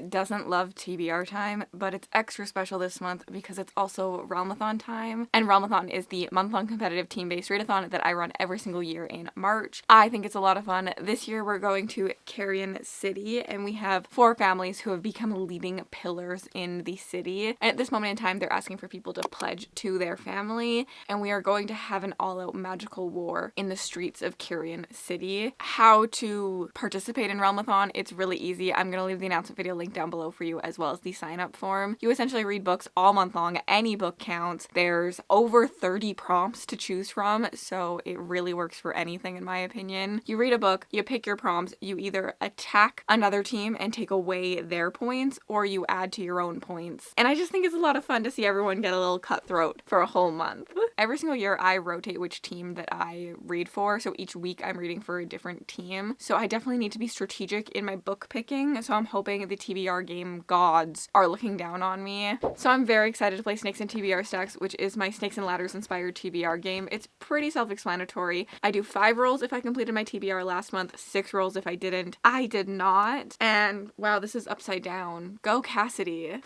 who doesn't love TBR time, but it's extra special this month because it's also realmathon time. And realmathon is the month-long competitive team-based readathon that I run every single year in March. I think it's a lot of fun. This year we're going to Carrion City, and we have 4 families who have become leading pillars in the city. And at this moment in time, they're asking for people to pledge to their family, and we are going to have an all-out magical war in the streets of Carrion City. How to participate in realmathon, it's really easy. I'm going to leave the announcement video link down below for you, as well as the sign-up form. You essentially read books all month long. Any book counts. There's over 30 prompts to choose from, so it really works for anything in my opinion. You read a book, you pick your prompts, you either attack another team and take away their points, or you add to your own points. And I just think it's a lot of fun to see everyone get a little cutthroat for a whole month. Every single year I rotate which team that I read for, so each week I'm reading for a different team. So I definitely need to be strategic in my book picking, so I'm hoping the TBR game gods are looking down on me. So I'm very excited to play Snakes and TBR Stacks, which is my Snakes and Ladders inspired TBR game. It's pretty self-explanatory. I do 5 rolls if I completed my TBR last month, 6 rolls if I didn't. I did not, and wow, this is upside down. Go Cassidy.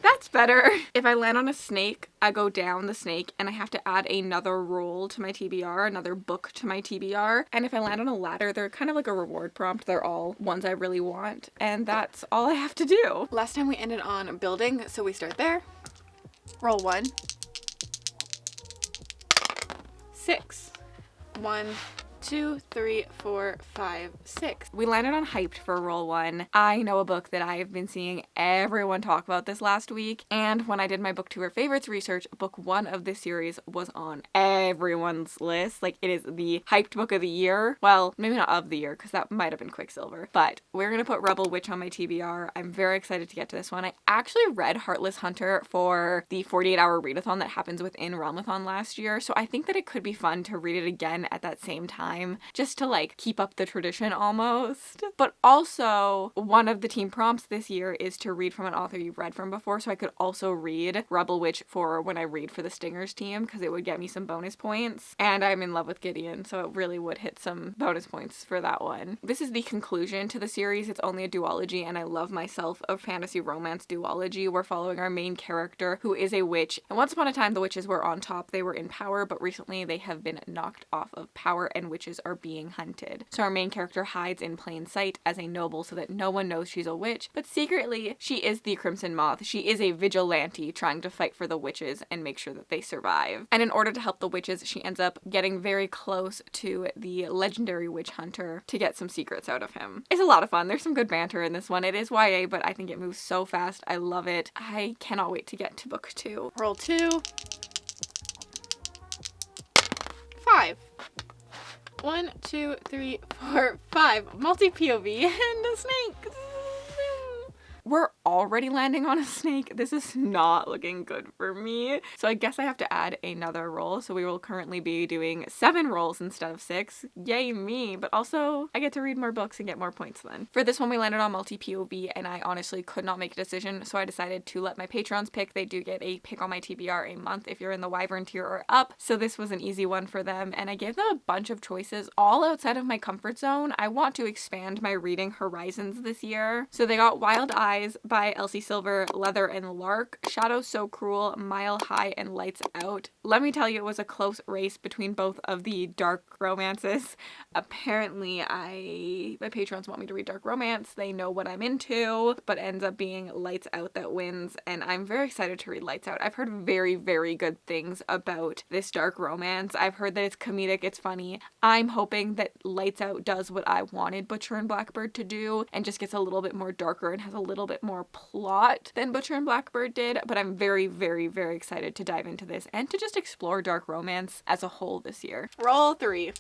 That's better. If I land on a snake, I go down the snake and I have to add another roll to my TBR, another book to my TBR. And if I land on a ladder, they're kind of like a reward prompt. They're all ones I really want, and that's all I have to do. Last time we ended on building, so we start there. Roll 1. 6. 1, 2, 3, 4, 5, 6. We landed on Hyped for roll 1. I know a book that I've been seeing everyone talk about this last week, and when I did my book tour favorites research, book 1 of this series was on everyone's list. Like, it is the hyped book of the year. Well, maybe not of the year, because that might have been Quicksilver, but we're gonna put Rebel Witch on my TBR. I'm very excited to get to this one. I actually read Heartless Hunter for the 48-hour readathon that happens within Realmathon last year, so I think that it could be fun to read it again at that same time, just to like keep up the tradition almost. But also, one of the team prompts this year is to read from an author you've read from before, so I could also read Rebel Witch for when I read for the Stingers team, because it would get me some bonus points. And I'm in love with Gideon, so it really would hit some bonus points for that one. This is the conclusion to the series. It's only a duology, and I love myself a fantasy romance duology. We're following our main character, who is a witch, and once upon a time the witches were on top. They were in power, but recently they have been knocked off of power, and witches are being hunted. So our main character hides in plain sight as a noble so that no one knows she's a witch, but secretly she is the Crimson Moth. She is a vigilante trying to fight for the witches and make sure that they survive. And in order to help the witches, she ends up getting very close to the legendary witch hunter to get some secrets out of him. It's a lot of fun. There's some good banter in this one. It is YA, but I think it moves so fast. I love it. I cannot wait to get to book 2. Roll 2. 5. 1, 2, 3, 4, 5. Multi-POV and a snake. We're already landing on a snake. This is not looking good for me. So I guess I have to add another roll. So we will currently be doing 7 rolls instead of 6. Yay me, but also I get to read more books and get more points then. For this one we landed on multi-POV, and I honestly could not make a decision, so I decided to let my patrons pick. They do get a pick on my TBR a month if you're in the Wyvern tier or up, so this was an easy one for them, and I gave them a bunch of choices all outside of my comfort zone. I want to expand my reading horizons this year. So they got Wild Eyes by Elsie Silver, Leather and Lark, Shadow So Cruel, Mile High, and Lights Out. Let me tell you, it was a close race between both of the dark romances. Apparently, my patrons want me to read dark romance. They know what I'm into, but ends up being Lights Out that wins, and I'm very excited to read Lights Out. I've heard very, very good things about this dark romance. I've heard that it's comedic, it's funny. I'm hoping that Lights Out does what I wanted Butcher and Blackbird to do, and just gets a little bit more darker and has a little bit more plot than Butcher and Blackbird did, but I'm very, very, very excited to dive into this and to just explore dark romance as a whole this year. Roll 3.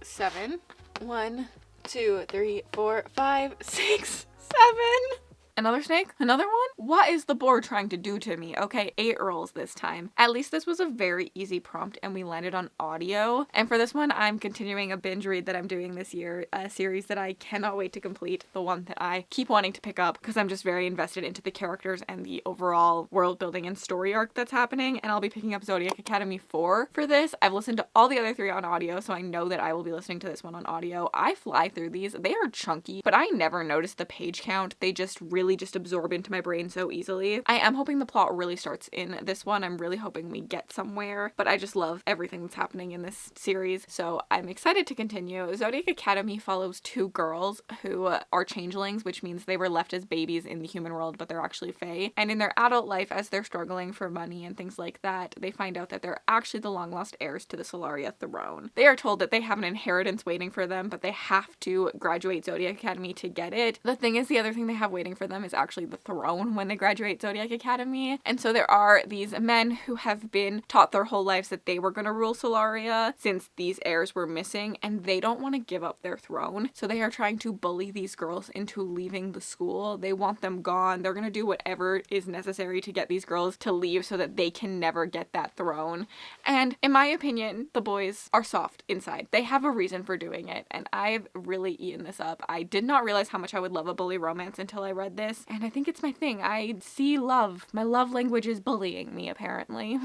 7. 1, 2, 3, 4, 5, 6, 7. Another snake? Another one? What is the board trying to do to me? Okay, 8 rolls this time. At least this was a very easy prompt and we landed on audio. And for this one, I'm continuing a binge read that I'm doing this year, a series that I cannot wait to complete, the one that I keep wanting to pick up because I'm just very invested into the characters and the overall world building and story arc that's happening. And I'll be picking up Zodiac Academy 4 for this. I've listened to all the other 3 on audio, so I know that I will be listening to this one on audio. I fly through these. They are chunky, but I never noticed the page count. They just really just absorb into my brain so easily. I am hoping the plot really starts in this one. I'm really hoping we get somewhere, but I just love everything that's happening in this series, so I'm excited to continue. Zodiac Academy follows 2 girls who are changelings, which means they were left as babies in the human world, but they're actually fae. And in their adult life, as they're struggling for money and things like that, they find out that they're actually the long-lost heirs to the Solaria throne. They are told that they have an inheritance waiting for them, but they have to graduate Zodiac Academy to get it. The thing is, the other thing they have waiting for them is actually the throne when they graduate Zodiac Academy. And so there are these men who have been taught their whole lives that they were going to rule Solaria since these heirs were missing, and they don't want to give up their throne. So they are trying to bully these girls into leaving the school. They want them gone. They're going to do whatever is necessary to get these girls to leave so that they can never get that throne. And in my opinion, the boys are soft inside. They have a reason for doing it, and I've really eaten this up. I did not realize how much I would love a bully romance until I read this, and I think it's my thing. I see love. My love language is bullying me, apparently.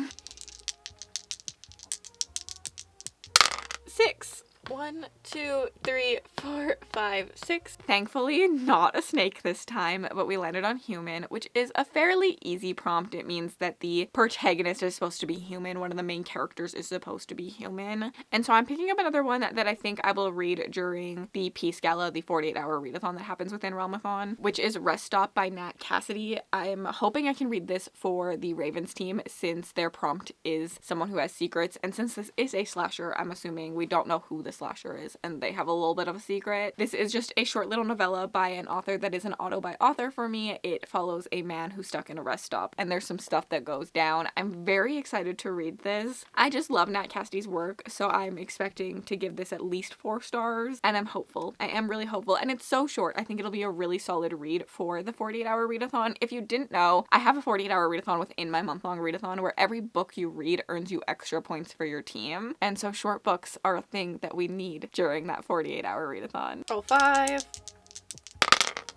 6. 1, 2, 3, 4, 5, 6. Thankfully, not a snake this time, but we landed on human, which is a fairly easy prompt. It means that the protagonist is supposed to be human. One of the main characters is supposed to be human. And so I'm picking up another one that I think I will read during the Peace Gala, the 48-hour readathon that happens within Realmathon, which is Rest Stop by Nat Cassidy. I'm hoping I can read this for the Ravens team since their prompt is someone who has secrets. And since this is a slasher, I'm assuming we don't know who the slasher is and they have a little bit of a secret. This is just a short little novella by an author that is an auto by author for me. It follows a man who's stuck in a rest stop and there's some stuff that goes down. I'm very excited to read this. I just love Nat Cassidy's work, so I'm expecting to give this at least 4 stars, and I'm hopeful. I am really hopeful, and it's so short. I think it'll be a really solid read for the 48-hour readathon. If you didn't know, I have a 48-hour readathon within my month-long readathon where every book you read earns you extra points for your team, and so short books are a thing that we need during that 48-hour readathon. Roll 5,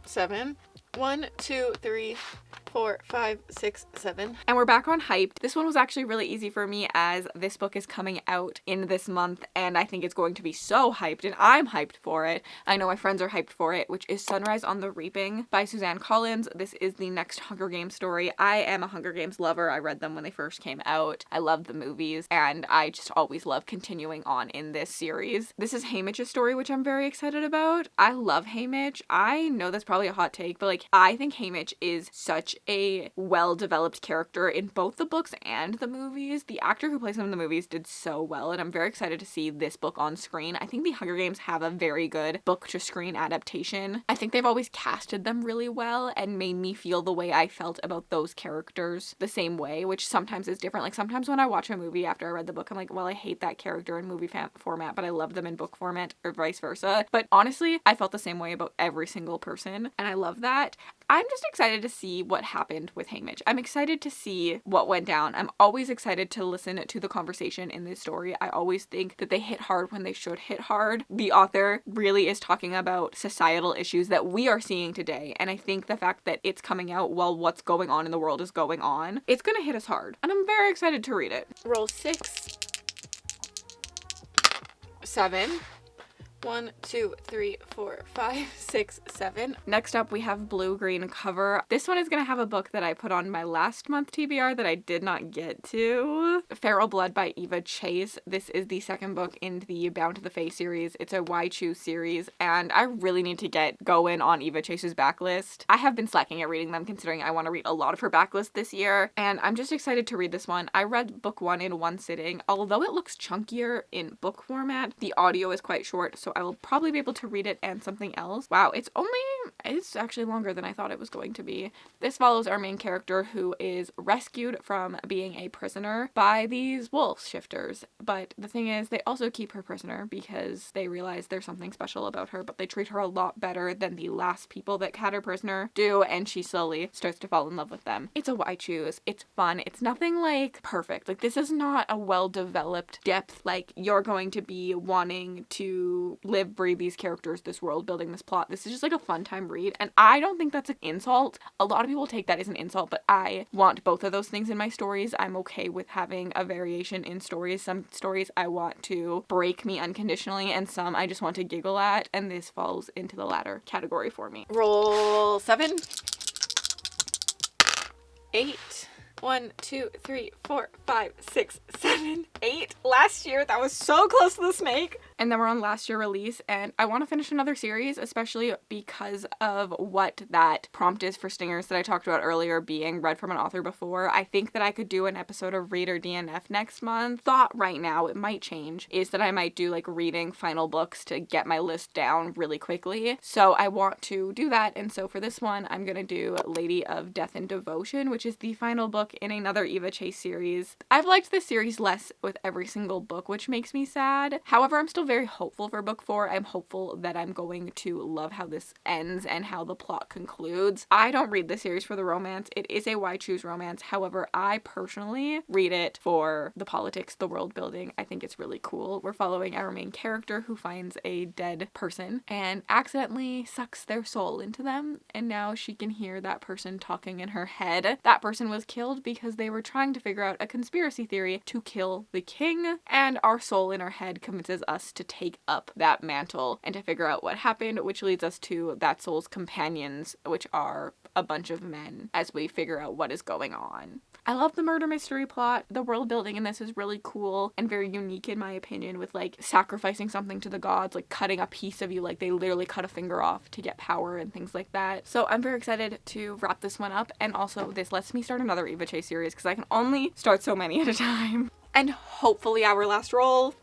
7, 1, 2, 3, 4, 5, 6, 7. And we're back on Hyped. This one was actually really easy for me as this book is coming out in this month and I think it's going to be so hyped and I'm hyped for it. I know my friends are hyped for it, which is Sunrise on the Reaping by Suzanne Collins. This is the next Hunger Games story. I am a Hunger Games lover. I read them when they first came out. I love the movies and I just always love continuing on in this series. This is Haymitch's story, which I'm very excited about. I love Haymitch. I know that's probably a hot take, but like I think Haymitch is such a well-developed character in both the books and the movies. The actor who plays him in the movies did so well, and I'm very excited to see this book on screen. I think the Hunger Games have a very good book-to-screen adaptation. I think they've always casted them really well and made me feel the way I felt about those characters the same way, which sometimes is different. Like sometimes when I watch a movie after I read the book, I'm like, well, I hate that character in movie format, but I love them in book format, or vice versa. But honestly, I felt the same way about every single person, and I love that. I'm just excited to see what happened with Haymitch. I'm excited to see what went down. I'm always excited to listen to the conversation in this story. I always think that they hit hard when they should hit hard. The author really is talking about societal issues that we are seeing today, and I think the fact that it's coming out while what's going on in the world is going on, it's gonna hit us hard, and I'm very excited to read it. Roll 6, 7. 1, 2, 3, 4, 5, 6, 7. Next up, we have Blue Green Cover. This one is going to have a book that I put on my last month TBR that I did not get to. Feral Blood by Eva Chase. This is the second book in the Bound to the Fae series. It's a Why Choose series, and I really need to get going on Eva Chase's backlist. I have been slacking at reading them considering I want to read a lot of her backlist this year, and I'm just excited to read this one. I read book 1 in one sitting. Although it looks chunkier in book format, the audio is quite short, so I will probably be able to read it and something else. Wow, it's only It's actually longer than I thought it was going to be. This follows our main character who is rescued from being a prisoner by these wolf shifters. But the thing is, they also keep her prisoner because they realize there's something special about her, but they treat her a lot better than the last people that had her prisoner do, and she slowly starts to fall in love with them. It's a why choose. It's fun. It's nothing like perfect. Like, this is not a well-developed depth, like you're going to be wanting to live, breathe these characters, this world building, this plot. This is just like a fun time read, and I don't think that's an insult. A lot of people take that as an insult, but I want both of those things in my stories. I'm okay with having a variation in stories. Some stories I want to break me unconditionally, and some I just want to giggle at, and this falls into the latter category for me. Roll 7, 8. 1, 2, 3, 4, 5, 6, 7, 8. Last year, that was so close to the snake. And then we're on last year release, and I want to finish another series, especially because of what that prompt is for stingers that I talked about earlier, being read from an author before. I think that I could do an episode of Reader DNF next month. Thought right now, it might change, is that I might do like reading final books to get my list down really quickly. So I want to do that, and so for this one, I'm gonna do Lady of Death and Devotion, which is the final book in another Eva Chase series. I've liked this series less with every single book, which makes me sad. However, I'm still very hopeful for book 4. I'm hopeful that I'm going to love how this ends and how the plot concludes. I don't read this series for the romance. It is a why choose romance. However, I personally read it for the politics, the world building. I think it's really cool. We're following our main character who finds a dead person and accidentally sucks their soul into them, and now she can hear that person talking in her head. That person was killed because they were trying to figure out a conspiracy theory to kill the king, and our soul in our head convinces us to take up that mantle and to figure out what happened, which leads us to that soul's companions, which are a bunch of men, as we figure out what is going on. I love the murder mystery plot. The world building in this is really cool and very unique in my opinion, with like sacrificing something to the gods, like cutting a piece of you, like they literally cut a finger off to get power and things like that. So I'm very excited to wrap this one up, and also this lets me start another Eva Chase series because I can only start so many at a time. And hopefully our last roll.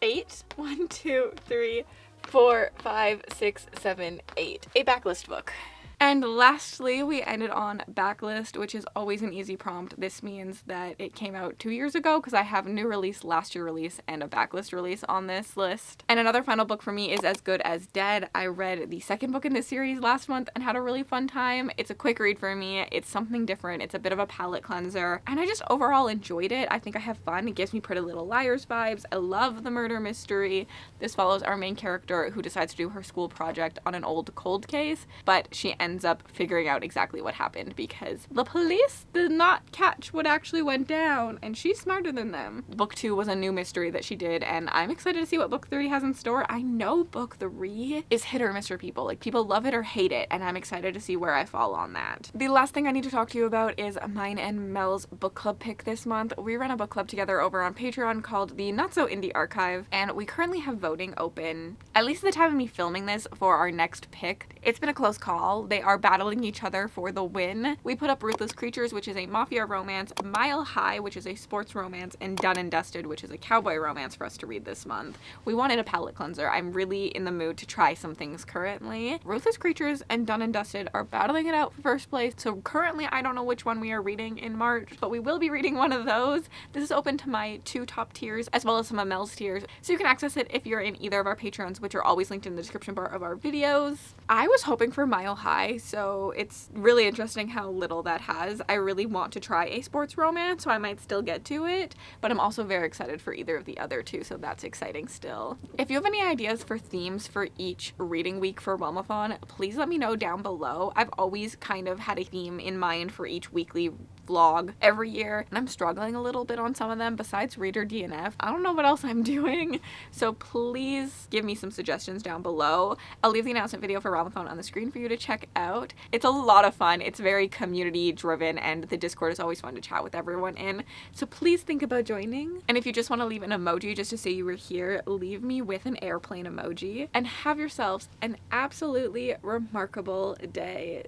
8. 1, 2, 3, 4, 5, 6, 7, 8. A backlist book. And lastly, we ended on backlist, which is always an easy prompt. This means that it came out 2 years ago because I have a new release, last year release, and a backlist release on this list. And another final book for me is As Good as Dead. I read the second book in this series last month and had a really fun time. It's a quick read for me. It's something different. It's a bit of a palate cleanser. And I just overall enjoyed it. I think I have fun. It gives me Pretty Little Liars vibes. I love the murder mystery. This follows our main character who decides to do her school project on an old cold case, but she ends up figuring out exactly what happened because the police did not catch what actually went down, and she's smarter than them. Book 2 was a new mystery that she did, and I'm excited to see what book 3 has in store. I know book 3 is hit or miss for people. Like, people love it or hate it, and I'm excited to see where I fall on that. The last thing I need to talk to you about is mine and Mel's book club pick this month. We run a book club together over on Patreon called the Not So Indie Archive, and we currently have voting open, at least at the time of me filming this, for our next pick. It's been a close call. They are battling each other for the win. We put up Ruthless Creatures, which is a mafia romance, Mile High, which is a sports romance, and Done and Dusted, which is a cowboy romance for us to read this month. We wanted a palate cleanser. I'm really in the mood to try some things currently. Ruthless Creatures and Done and Dusted are battling it out for first place, so currently I don't know which one we are reading in March, but we will be reading one of those. This is open to my 2 top tiers, as well as some of Mel's tiers, so you can access it if you're in either of our Patreons, which are always linked in the description bar of our videos. I was hoping for Mile High, so it's really interesting how little that has. I really want to try a sports romance, so I might still get to it, but I'm also very excited for either of the other 2, so that's exciting still. If you have any ideas for themes for each reading week for Realmathon, please let me know down below. I've always kind of had a theme in mind for each weekly vlog every year, and I'm struggling a little bit on some of them. Besides Reader DNF, I don't know what else I'm doing, so please give me some suggestions down below. I'll leave the announcement video for Realmathon on the screen for you to check out. It's a lot of fun. It's very community driven, and the Discord is always fun to chat with everyone in, so please think about joining. And if you just want to leave an emoji just to say you were here, leave me with an airplane emoji, and have yourselves an absolutely remarkable day.